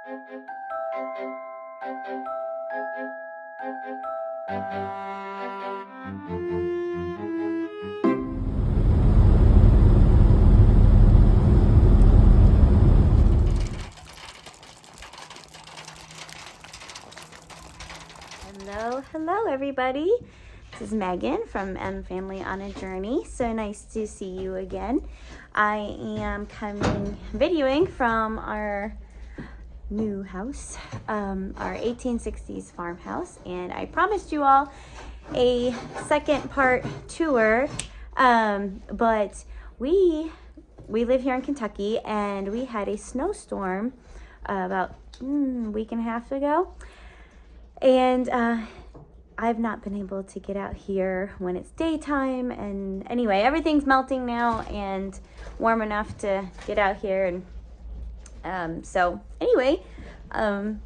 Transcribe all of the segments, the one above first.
Hello everybody. This is Megan from Family on a Journey. So nice to see you again. I am videoing from our new house, our 1860s farmhouse, and I promised you all a second part tour, but we live here in Kentucky, and we had a snowstorm about a week and a half ago, and I've not been able to get out here when it's daytime, and anyway, everything's melting now and warm enough to get out here. And so anyway, one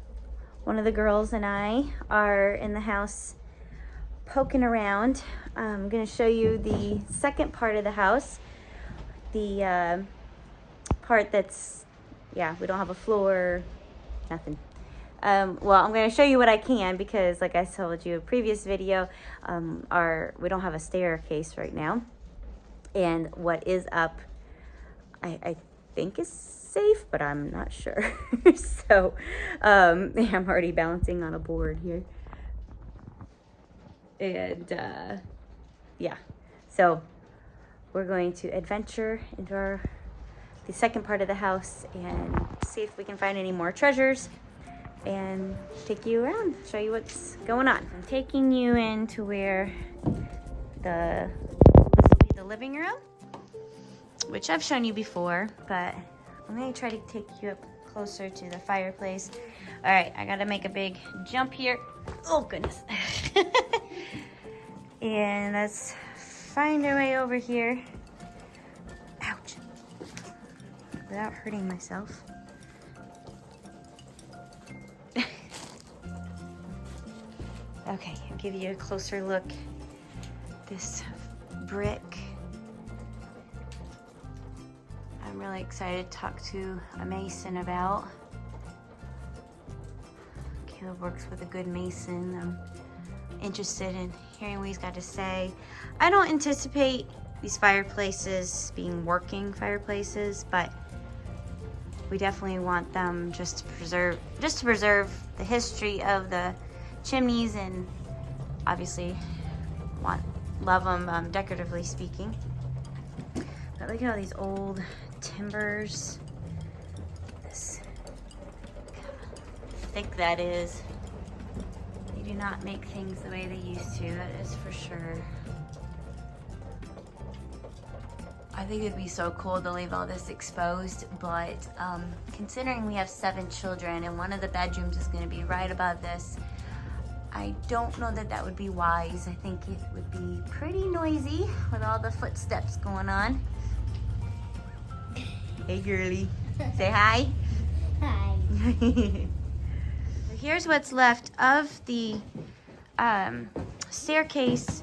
of the girls and I are in the house poking around. I'm going to show you the second part of the house, the part that's, we don't have a floor, nothing. Well, I'm going to show you what I can, because like I told you in a previous video, we don't have a staircase right now, and what is up I think is safe, but I'm not sure. So I'm already balancing on a board here, and so we're going to adventure into the second part of the house and see if we can find any more treasures and take you around, show you what's going on. I'm taking you into where this will be the living room, which I've shown you before, but I'm gonna try to take you up closer to the fireplace. All right, I gotta make a big jump here. Oh goodness. And let's find our way over here. Ouch. Without hurting myself. Okay, I'll give you a closer look. This brick. I'm really excited to talk to a mason about. Caleb works with a good mason. I'm interested in hearing what he's got to say. I don't anticipate these fireplaces being working fireplaces, but we definitely want them just to preserve the history of the chimneys, and obviously love them decoratively speaking. But look at all these old timbers. This, how thick that is. They do not make things the way they used to, that is for sure. I think it'd be so cool to leave all this exposed, but considering we have 7 children and one of the bedrooms is going to be right above this, I don't know that would be wise. I think it would be pretty noisy with all the footsteps going on. Hey girly, say hi. Hi. Here's what's left of the staircase.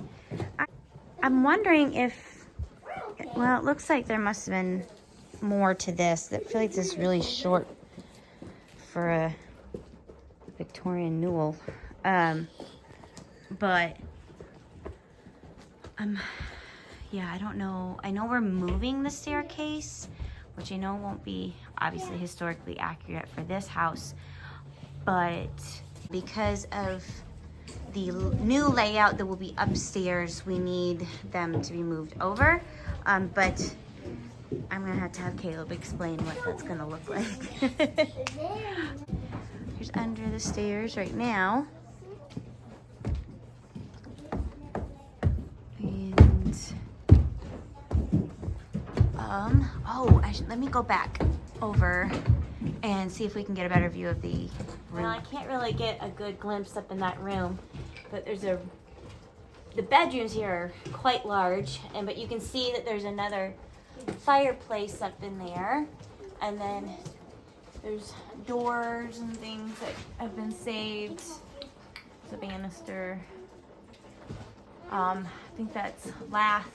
I'm wondering if, well, it looks like there must have been more to this. I feel like this is really short for a Victorian newel. But I don't know. I know we're moving the staircase, which I know won't be obviously historically accurate for this house, but because of the new layout that will be upstairs, we need them to be moved over. But I'm gonna have to have Caleb explain what that's gonna look like. Here's under the stairs right now. Let me go back over and see if we can get a better view of the room. Well, I can't really get a good glimpse up in that room, but the bedrooms here are quite large, but you can see that there's another fireplace up in there, and then there's doors and things that have been saved. There's a banister. I think that's lath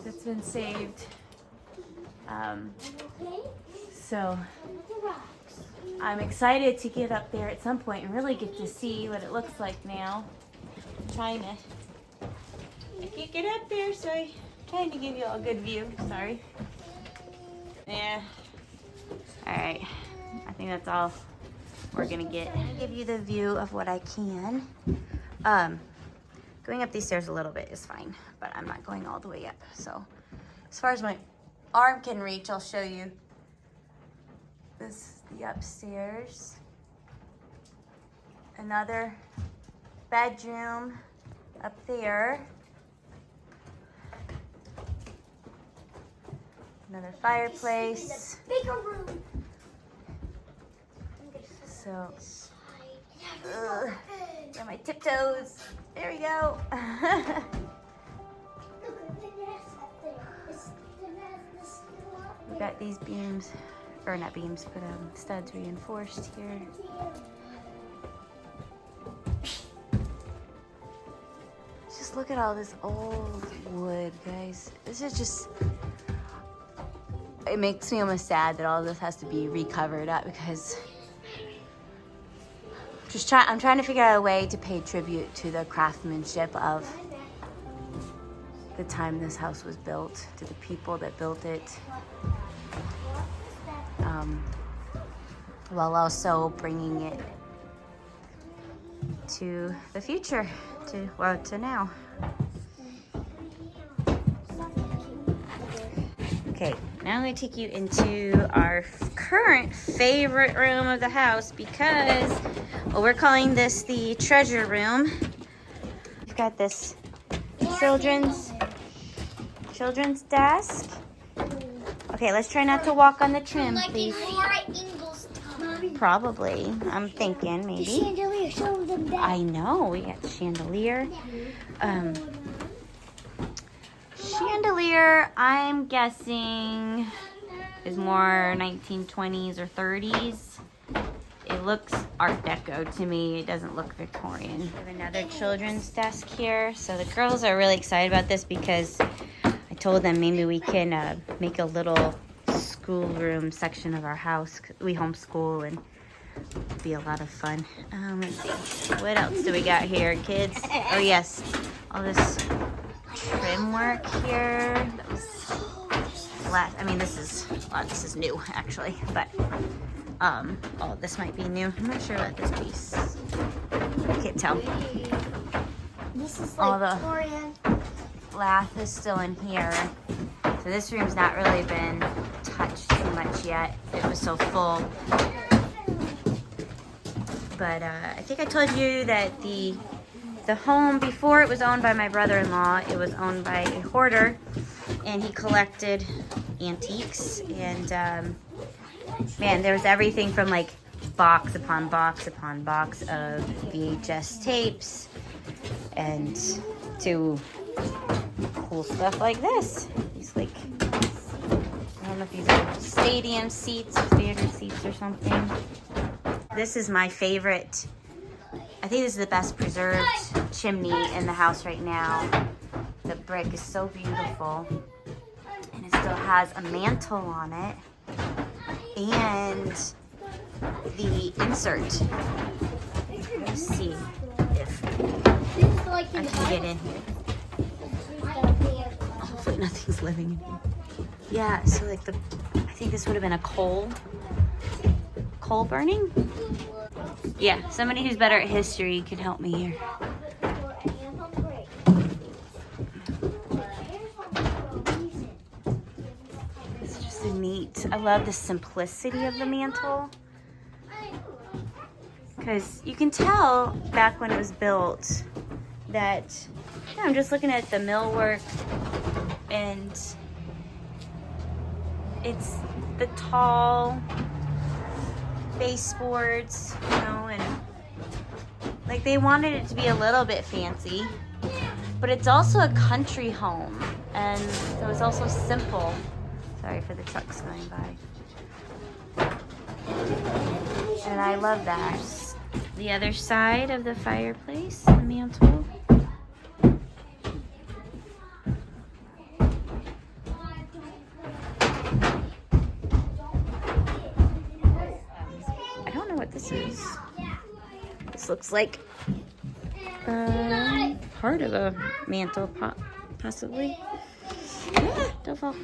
that's been saved. So I'm excited to get up there at some point and really get to see what it looks like now. I'm trying to, I can't get up there, so I'm trying to give you a good view. Sorry. Yeah. All right. I think that's all we're gonna get. I'll give you the view of what I can. Going up these stairs a little bit is fine, but I'm not going all the way up. So as far as my arm can reach, I'll show you. This is the upstairs. Another bedroom up there. Another fireplace. Bigger room. So, got my tiptoes. There we go. We got these beams, or not beams, but studs reinforced here. Just look at all this old wood, guys. This is just, it makes me almost sad that all this has to be recovered up because I'm trying to figure out a way to pay tribute to the craftsmanship of the time this house was built, to the people that built it, while also bringing it to the future, to now. Okay, now I'm going to take you into our current favorite room of the house because, well, we're calling this the treasure room. We've got this children's desk. Okay, let's try not to walk on the trim, please. Probably. I'm thinking maybe. The chandelier, show them that. I know, we got the chandelier. Chandelier, I'm guessing, is more 1920s or 30s. It looks Art Deco to me. It doesn't look Victorian. We have another children's desk here. So the girls are really excited about this because I told them maybe we can make a little schoolroom section of our house. We homeschool and it'll be a lot of fun. Let's see. What else do we got here, kids? Oh, yes. All this trim work here. That was last. I mean, this is new actually, but oh, this might be new. I'm not sure about this piece. I can't tell. This is All like the Victorian. lath is still in here. So this room's not really been touched too much yet. It was so full. But I think I told you that the home, before it was owned by my brother-in-law, it was owned by a hoarder, and he collected antiques. And man, there was everything from like box upon box upon box of VHS tapes and to cool stuff like this. These like, I don't know if these are stadium seats or theater seats or something. This is my favorite. I think this is the best preserved chimney in the house right now. The brick is so beautiful. And it still has a mantle on it. And the insert. Let's see if I can get in here. Hopefully nothing's living in here. Yeah, so like I think this would have been a coal burning. Yeah, somebody who's better at history could help me here. It's just a neat, I love the simplicity of the mantle. Because you can tell back when it was built that, yeah, I'm just looking at the millwork and it's the tall baseboards, you know, and like they wanted it to be a little bit fancy, but it's also a country home, and so it's also simple. Sorry for the trucks going by. And I love that. The other side of the fireplace, the mantle. what this is. This looks like part of a mantle, possibly. Ah, don't fall.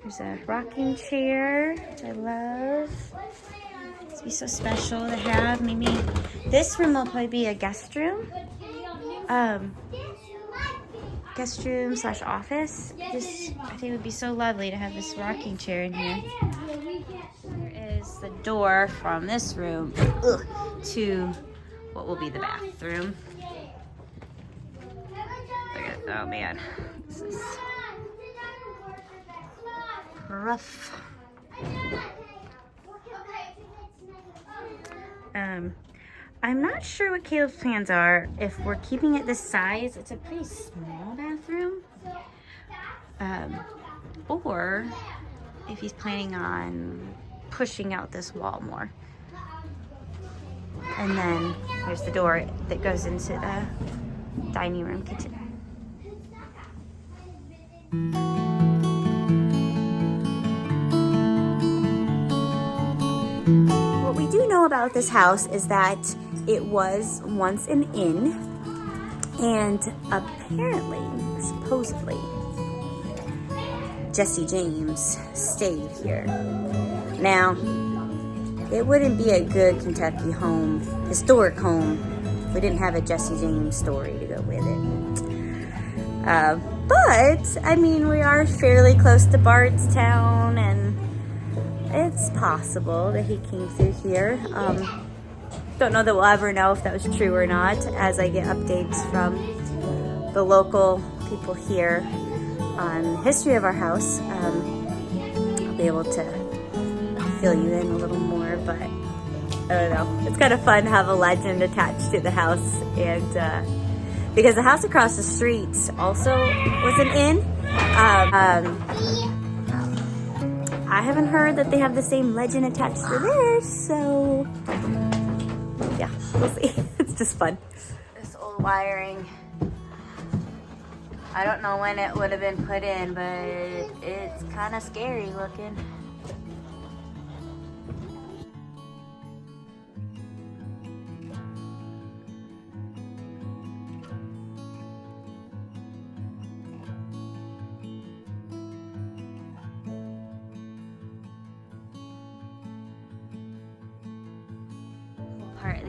There's a rocking chair, which I love. It's be so special to have. Maybe this room will probably be a guest room. Guest room / office. I think it would be so lovely to have this rocking chair in here. There is the door from this room to what will be the bathroom. Look at, oh man, this is rough. I'm not sure what Caleb's plans are. If we're keeping it this size, it's a pretty small bathroom. Or if he's planning on pushing out this wall more. And then there's the door that goes into the dining room kitchen. What we do know about this house is that it was once an inn, and apparently, supposedly, Jesse James stayed here. Now, it wouldn't be a good Kentucky home, historic home, if we didn't have a Jesse James story to go with it. But, I mean, we are fairly close to Bardstown, and it's possible that he came through here. Don't know that we'll ever know if that was true or not. As I get updates from the local people here on the history of our house, I'll be able to fill you in a little more, but I don't know. It's kind of fun to have a legend attached to the house, and because the house across the street also was an inn. I haven't heard that they have the same legend attached to theirs, so yeah, we'll see. It's just fun. This old wiring, I don't know when it would have been put in, but it's kind of scary looking.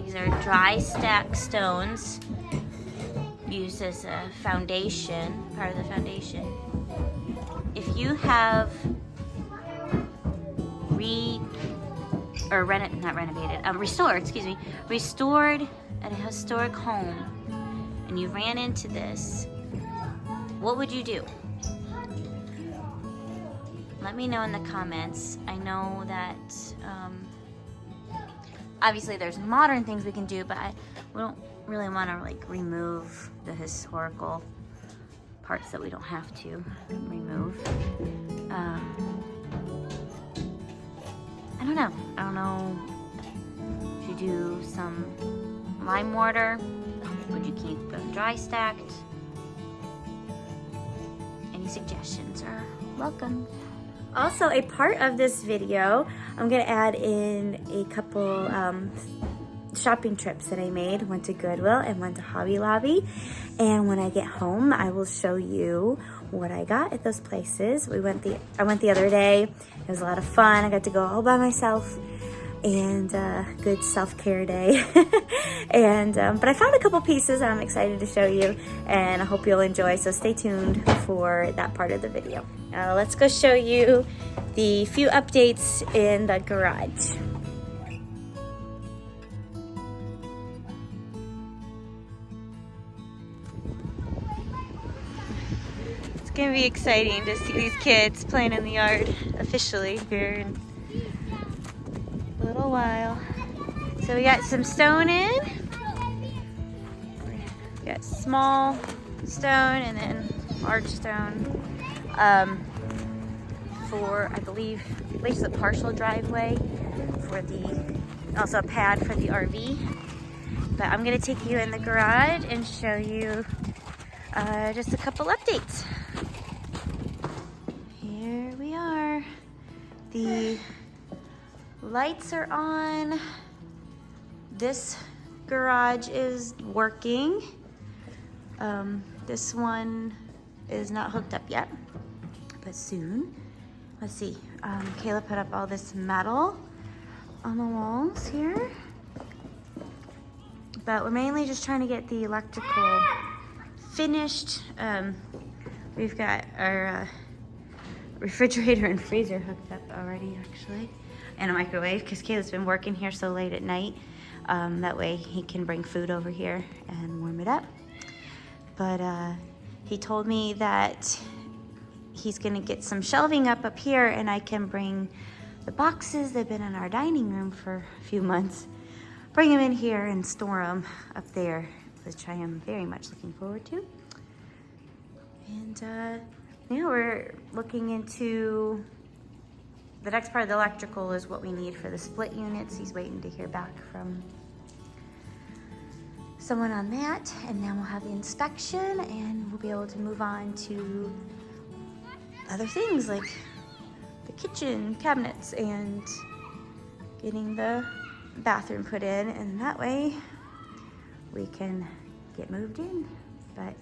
These are dry stack stones used as a foundation, part of the foundation. If you have restored a historic home, and you ran into this, what would you do? Let me know in the comments. I know that obviously there's modern things we can do, but we don't really want to like remove the historical parts that we don't have to remove. I don't know if you do some lime mortar, would you keep them dry stacked? Any suggestions are welcome. Also, a part of this video, I'm going to add in a couple shopping trips that I made. Went to Goodwill and went to Hobby Lobby. And when I get home, I will show you what I got at those places. I went the other day. It was a lot of fun. I got to go all by myself, and good self-care day. But I found a couple pieces that I'm excited to show you, and I hope you'll enjoy. So stay tuned for that part of the video. Let's go show you the few updates in the garage. It's gonna be exciting to see these kids playing in the yard officially here in a little while. So we got some stone in. We got small stone and then large stone. For, I believe at least a partial driveway for also a pad for the RV. But I'm gonna take you in the garage and show you just a couple updates. Here we are. The lights are on. This garage is working. This one is not hooked up yet, but soon. Let's see. Kayla put up all this metal on the walls here, but we're mainly just trying to get the electrical finished. We've got our refrigerator and freezer hooked up already, actually, and a microwave, because Kayla's been working here so late at night. That way he can bring food over here and warm it up. But he told me that he's gonna get some shelving up here, and I can bring the boxes that have been in our dining room for a few months, bring them in here and store them up there, which I am very much looking forward to. And yeah, we're looking into the next part of the electrical is what we need for the split units. He's waiting to hear back from someone on that, and then we'll have the inspection and we'll be able to move on to other things like the kitchen cabinets and getting the bathroom put in, and that way we can get moved in. But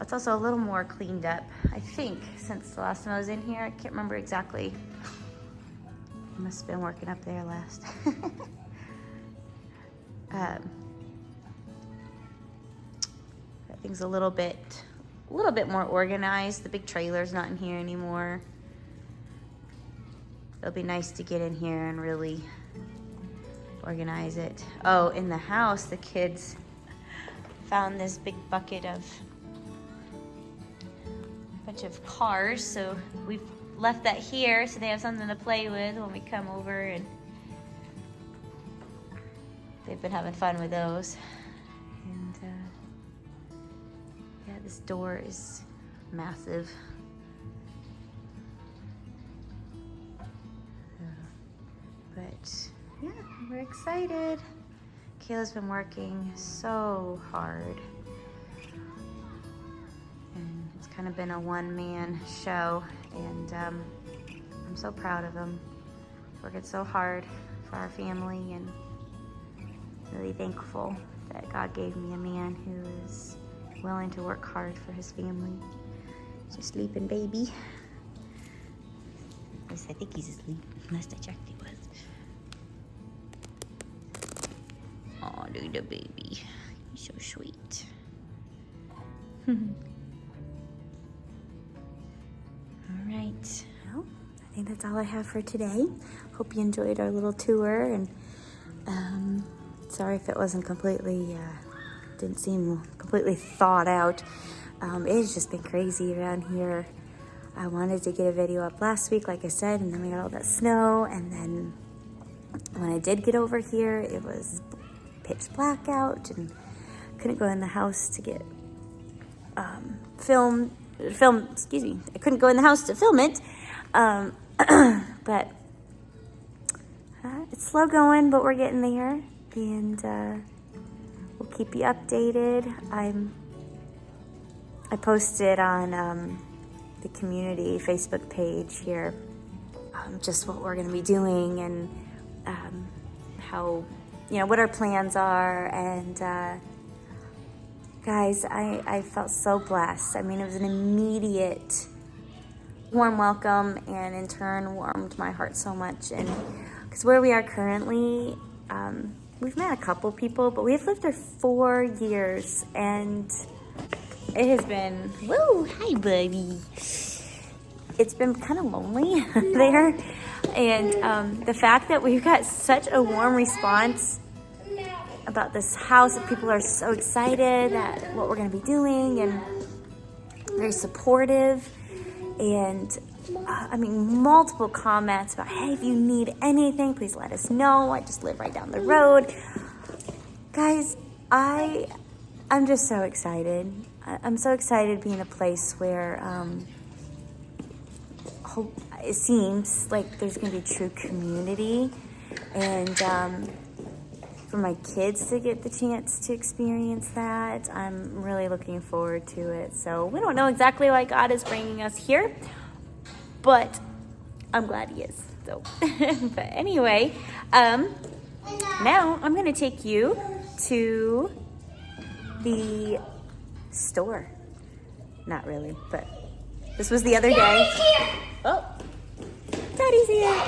it's also a little more cleaned up, I think, since the last time I was in here. I can't remember exactly. I must have been working up there last. Things a little bit more organized. The big trailer's not in here anymore. It'll be nice to get in here and really organize it. Oh, in the house, the kids found this big bucket of a bunch of cars, so we've left that here so they have something to play with when we come over, and they've been having fun with those. And yeah, this door is massive. But yeah, we're excited. Kayla's been working so hard, and it's kind of been a one-man show, and I'm so proud of him. He's working so hard for our family, and really thankful that God gave me a man who is willing to work hard for his family. He's a sleeping baby. At least I think he's asleep. Last I checked, he was. Oh, look at the baby. He's so sweet. All right. Well, I think that's all I have for today. Hope you enjoyed our little tour, and sorry if it wasn't completely, didn't seem completely thought out. It's just been crazy around here. I wanted to get a video up last week, like I said, and then we got all that snow, and then when I did get over here, it was pitch black out, and couldn't go in the house to get excuse me, I couldn't go in the house to film it, but it's slow going, but we're getting there, and we'll keep you updated. I posted on the community Facebook page here just what we're going to be doing, and how, what our plans are, and guys, I felt so blessed. I mean, it was an immediate warm welcome, and in turn warmed my heart so much. And because where we are currently, we've met a couple people, but we've lived there 4 years, and it has been, whoa, hi buddy. It's been kind of lonely there, and the fact that we've got such a warm response about this house, that people are so excited at what we're going to be doing, and very supportive, and I mean, multiple comments about, hey, if you need anything, please let us know. I just live right down the road. Guys, I'm just so excited. I'm so excited to be in a place where it seems like there's going to be true community, and for my kids to get the chance to experience that, I'm really looking forward to it. So we don't know exactly why God is bringing us here, but I'm glad he is. So, but anyway, now I'm gonna take you to the store. Not really, but this was the other day. Oh, Daddy's here.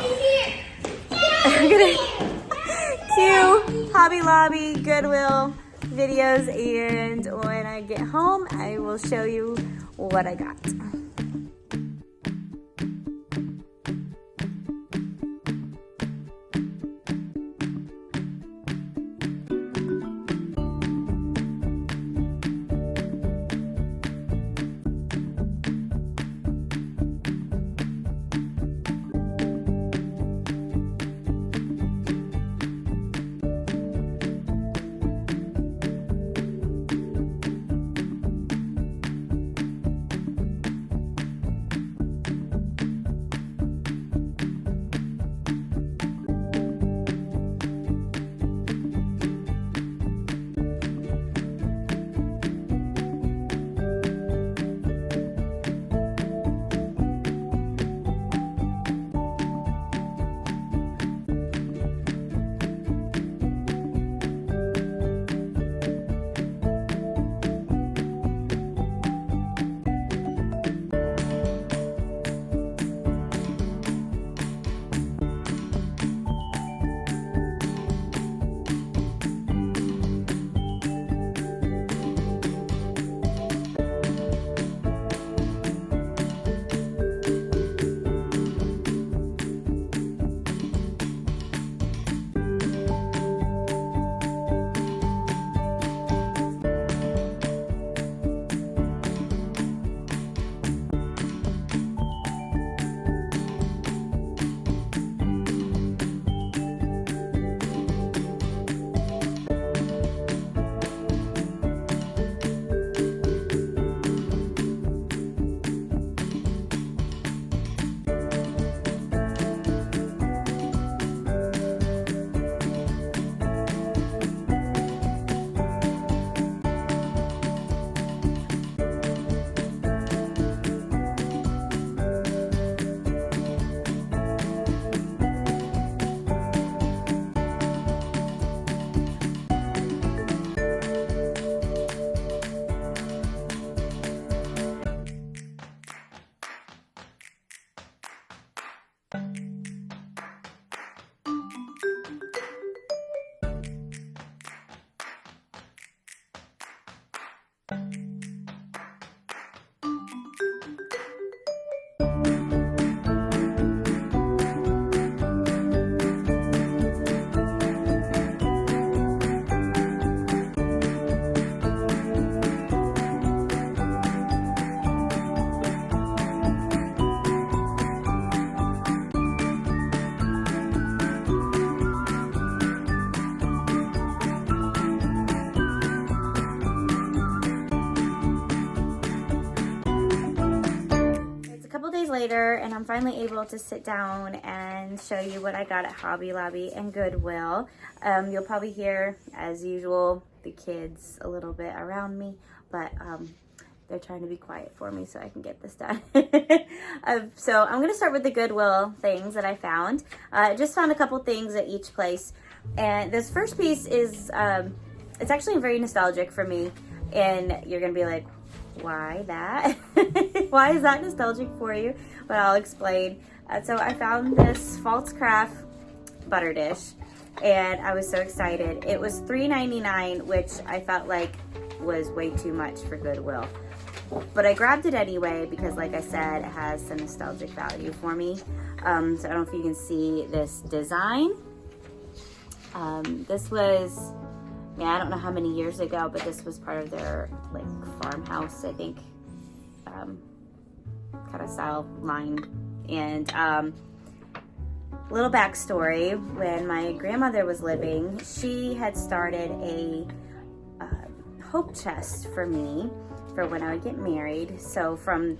I'm gonna cue Hobby Lobby, Goodwill videos, and when I get home, I will show you what I got. Later, and I'm finally able to sit down and show you what I got at Hobby Lobby and Goodwill. You'll probably hear, as usual, the kids a little bit around me, but they're trying to be quiet for me so I can get this done. So I'm going to start with the Goodwill things that I found. I just found a couple things at each place, and this first piece is it's actually very nostalgic for me, and you're going to be like, why that? Why is that nostalgic for you? But I'll explain. So I found this False Craft butter dish, and I was so excited. It was $3.99, which I felt like was way too much for Goodwill. But I grabbed it anyway because, like I said, it has some nostalgic value for me. So I don't know if you can see this design. This was, I don't know how many years ago, but this was part of their like Farmhouse, I think, kind of style line. And little backstory: when my grandmother was living, she had started a hope chest for me for when I would get married. So from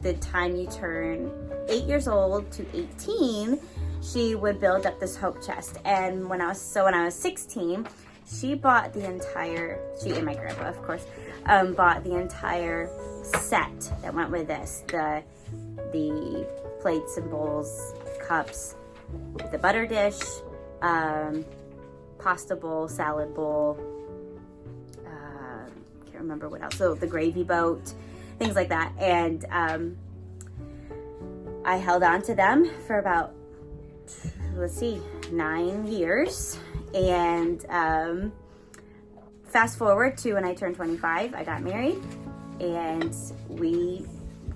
the time you turn 8 years old to 18, she would build up this hope chest. And when I was 16. She bought the entire, she and my grandpa, of course, bought the entire set that went with this. The plates and bowls, cups, the butter dish, pasta bowl, salad bowl, can't remember what else. So the gravy boat, things like that. And I held on to them for about, let's see, 9 years. And fast forward to when I turned 25, I got married, and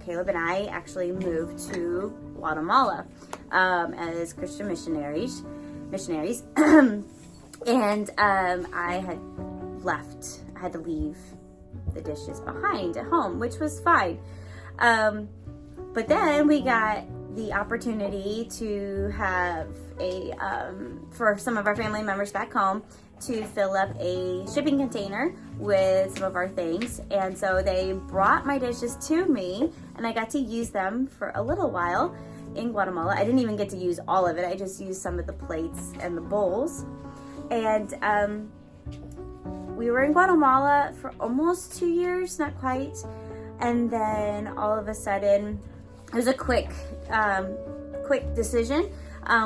Caleb and I actually moved to Guatemala as Christian missionaries. And I had to leave the dishes behind at home, which was fine. But then we got the opportunity to have for some of our family members back home to fill up a shipping container with some of our things. And so they brought my dishes to me, and I got to use them for a little while in Guatemala. I didn't even get to use all of it. I just used some of the plates and the bowls. And we were in Guatemala for almost 2 years, not quite. And then all of a sudden, it was a quick decision.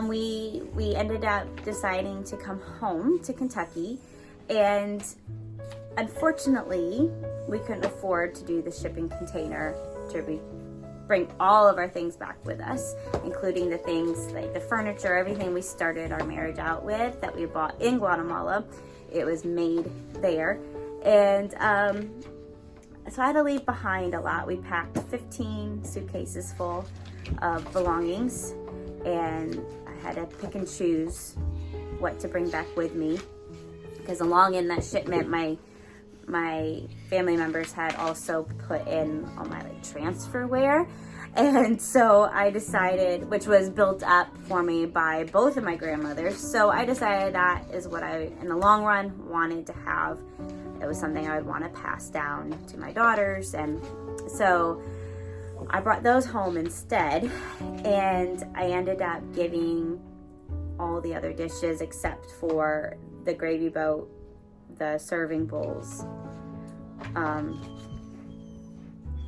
We ended up deciding to come home to Kentucky, and unfortunately, we couldn't afford to do the shipping container to bring all of our things back with us, including the things like the furniture, everything we started our marriage out with that we bought in Guatemala. It was made there, and so I had to leave behind a lot. We packed 15 suitcases full of belongings, and I had to pick and choose what to bring back with me, because along in that shipment, my family members had also put in all my transferware. And so I decided, which was built up for me by both of my grandmothers, so I decided that is what I, in the long run, wanted to have. It was something I would want to pass down to my daughters, and so I brought those home instead, and I ended up giving all the other dishes except for the gravy boat, the serving bowls.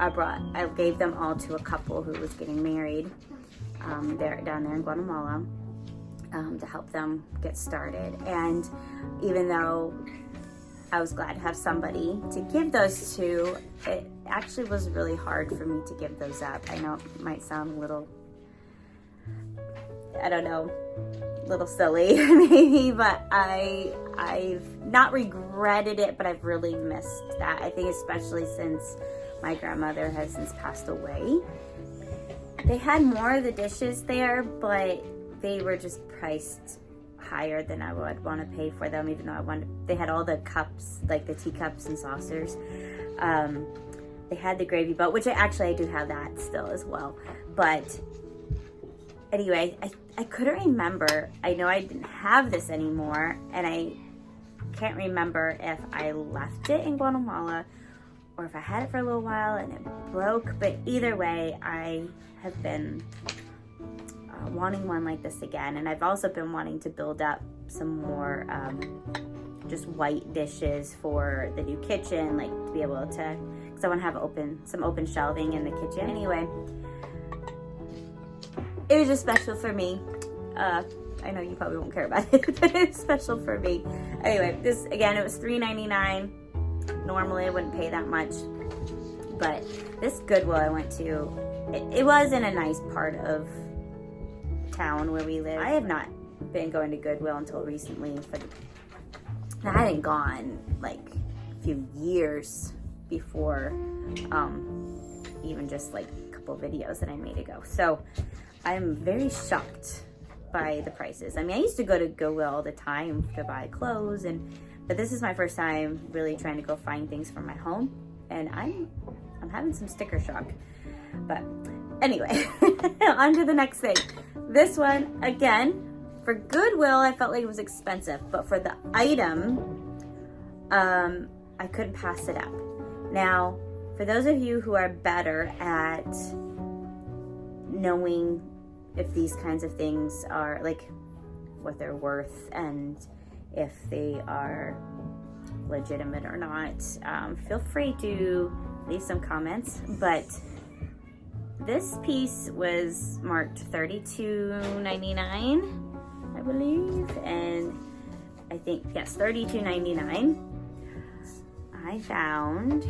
I gave them all to a couple who was getting married down there in Guatemala, to help them get started. And even though I was glad to have somebody to give those to, it actually was really hard for me to give those up. I know it might sound a little, I don't know, a little silly maybe, but I've not regretted it, but I've really missed that. I think especially since my grandmother has since passed away. They had more of the dishes there, but they were just priced higher than I would want to pay for them, even though they had all the cups, like the teacups and saucers. They had the gravy boat, which I do have that still as well. But anyway, I couldn't remember. I know I didn't have this anymore, and I can't remember if I left it in Guatemala or if I had it for a little while and it broke. But either way, I have been wanting one like this again, and I've also been wanting to build up some more just white dishes for the new kitchen, like to be able to, because I want to have some open shelving in the kitchen. Anyway, it was just special for me. I know you probably won't care about it, but it's special for me. Anyway, this again, it was $3.99. Normally I wouldn't pay that much, but this Goodwill I went to, it was in a nice part of town where we live. I have not been going to Goodwill until recently. I hadn't gone like a few years before, even just like a couple videos that I made ago. So I'm very shocked by the prices. I mean, I used to go to Goodwill all the time to buy clothes, but this is my first time really trying to go find things for my home, and I'm having some sticker shock. But anyway, on to the next thing. This one, again, for Goodwill, I felt like it was expensive, but for the item, I couldn't pass it up. Now, for those of you who are better at knowing if these kinds of things are, like, what they're worth and if they are legitimate or not, feel free to leave some comments. But this piece was marked $32.99, I believe, and I think, yes, $32.99. I found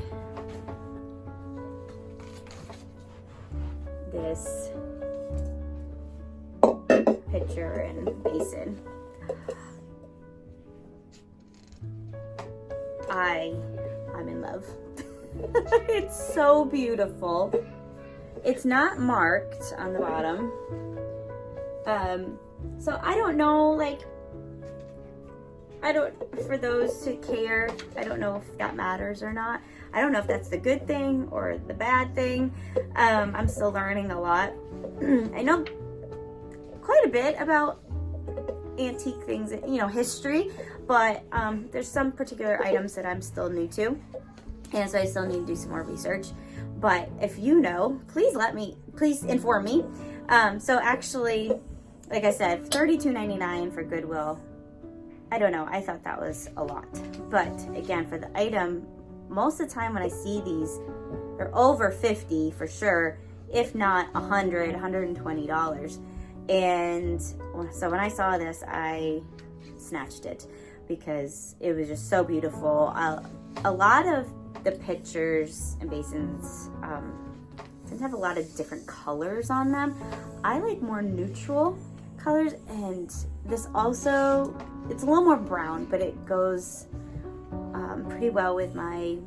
this pitcher and basin. I'm in love. It's so beautiful. It's not marked on the bottom. So I don't know, like, for those who care, I don't know if that matters or not. I don't know if that's the good thing or the bad thing. I'm still learning a lot. I know quite a bit about antique things, you know, history, but there's some particular items that I'm still new to, and so I still need to do some more research. But if you know, please inform me. So actually, like I said, $32.99 for Goodwill. I don't know, I thought that was a lot. But again, for the item, most of the time when I see these, they're over $50 for sure, if not $100, $120. And so when I saw this, I snatched it because it was just so beautiful. A lot of the pitchers and basins tend to have a lot of different colors on them. I like more neutral colors, and this also, it's a little more brown, but it goes pretty well with my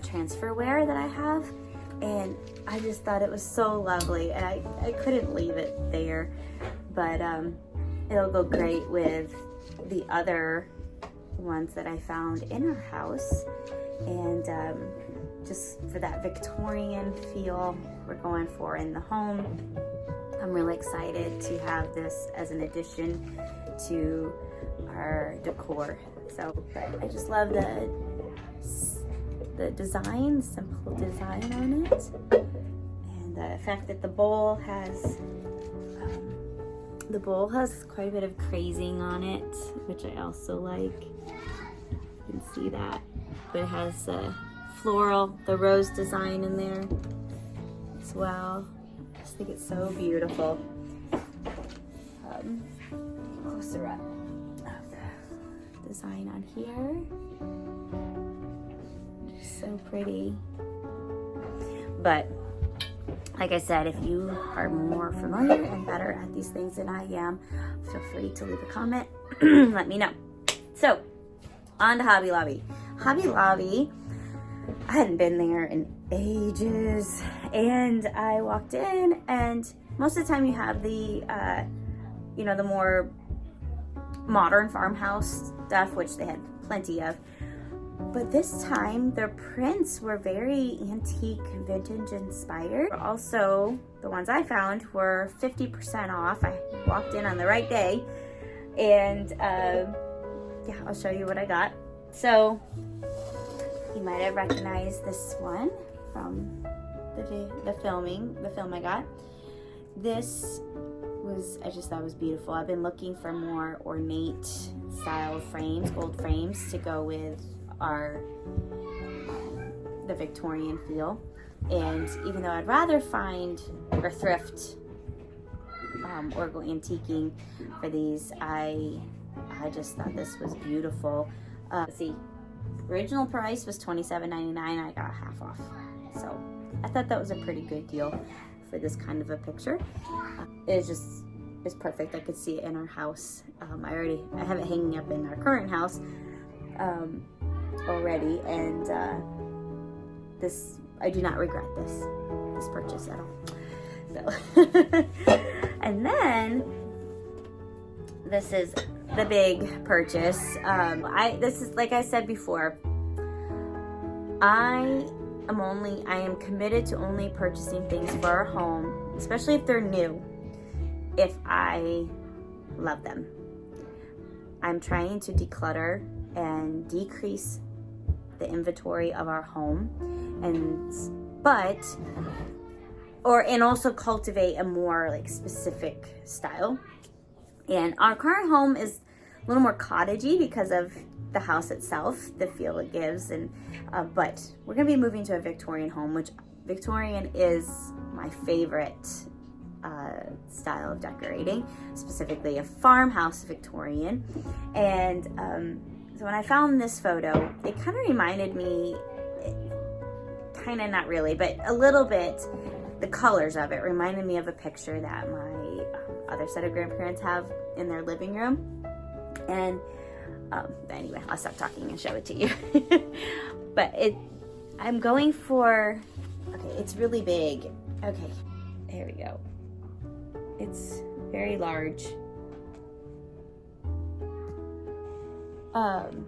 transferware that I have. And I just thought it was so lovely, and I couldn't leave it there. But it'll go great with the other ones that I found in our house. And just for that Victorian feel we're going for in the home, I'm really excited to have this as an addition to our decor. So, but I just love the design, simple design on it, and the fact that the bowl has quite a bit of crazing on it, which I also like. You can see that, but it has the rose design in there as well. I just think it's so beautiful. Closer up of the design on here. So pretty. But like I said, if you are more familiar and better at these things than I am, feel free to leave a comment. Let me know. So on to Hobby Lobby. Hobby Lobby, I hadn't been there in ages, and I walked in, and most of the time you have the the more modern farmhouse stuff, which they had plenty of. But this time, their prints were very antique, vintage inspired. Also, the ones I found were 50% off. I walked in on the right day. And yeah, I'll show you what I got. So, you might have recognized this one from the film I got. This was, I just thought it was beautiful. I've been looking for more ornate style frames, gold frames, to go with the Victorian feel. And even though I'd rather find or thrift or go antiquing for these, I just thought this was beautiful. Let's see, original price was $27.99. I got half off, so I thought that was a pretty good deal for this kind of a picture. It's perfect. I could see it in our house. I have it hanging up in our current house already, and this, I do not regret this purchase at all. So and then this is the big purchase. This is, like I said before, I am committed to only purchasing things for our home, especially if they're new, if I love them. I'm trying to declutter and decrease the inventory of our home, and also cultivate a more like specific style. And our current home is a little more cottagey because of the house itself, the feel it gives, and but we're gonna be moving to a Victorian home, which Victorian is my favorite style of decorating, specifically a farmhouse Victorian. And so when I found this photo, it kind of reminded me, kind of not really, but a little bit, the colors of it reminded me of a picture that my other set of grandparents have in their living room. And anyway, I'll stop talking and show it to you. But I'm going for, okay, it's really big. Okay, here we go. It's very large. I'm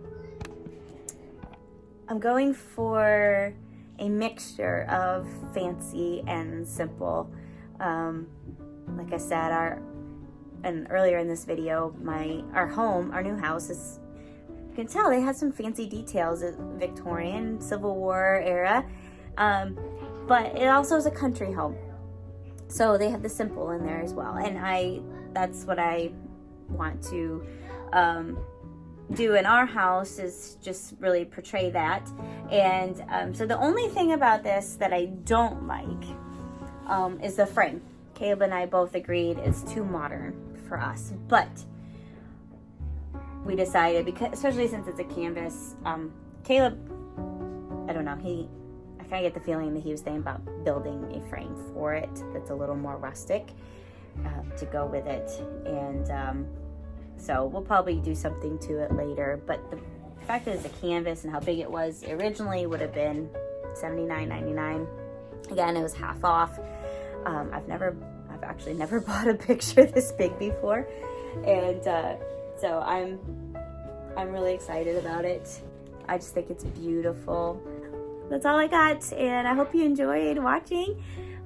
going for a mixture of fancy and simple. Like I said, earlier in this video, our new house is, you can tell they had some fancy details, Victorian, Civil War era, but it also is a country home. So they have the simple in there as well. And that's what I want to do in our house, is just really portray that. And so the only thing about this that I don't like is the frame. Caleb and I both agreed it's too modern for us, but we decided, because especially since it's a canvas, Caleb, I don't know, I kind of get the feeling that he was thinking about building a frame for it that's a little more rustic to go with it. And so we'll probably do something to it later. But the fact that it's a canvas and how big it was, originally would have been $79.99. Again, it was half off. I've actually never bought a picture this big before. And so I'm really excited about it. I just think it's beautiful. That's all I got, and I hope you enjoyed watching.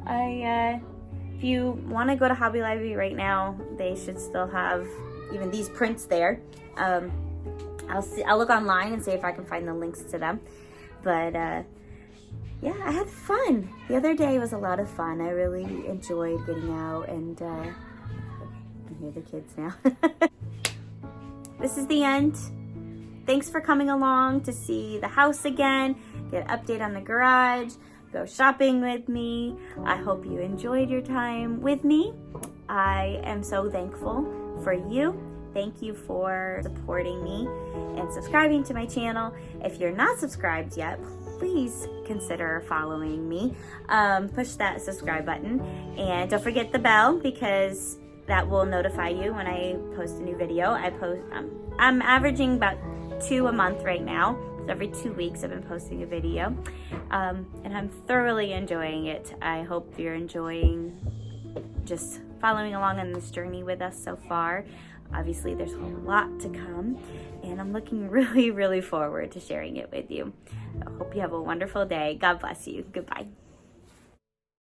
If you want to go to Hobby Lobby right now, they should still have even these prints there. I'll look online and see if I can find the links to them. But yeah, I had fun. The other day was a lot of fun. I really enjoyed getting out, and I can hear the kids now. This is the end. Thanks for coming along to see the house again, get an update on the garage, go shopping with me. I hope you enjoyed your time with me. I am so thankful for you. Thank you for supporting me and subscribing to my channel. If you're not subscribed yet, please consider following me. Push that subscribe button, and don't forget the bell, because that will notify you when I post a new video. I'm averaging about 2 a month right now. So every 2 weeks I've been posting a video, and I'm thoroughly enjoying it. I hope you're enjoying just following along on this journey with us so far. Obviously there's a lot to come, and I'm looking really, really forward to sharing it with you. I hope you have a wonderful day. God bless you. Goodbye.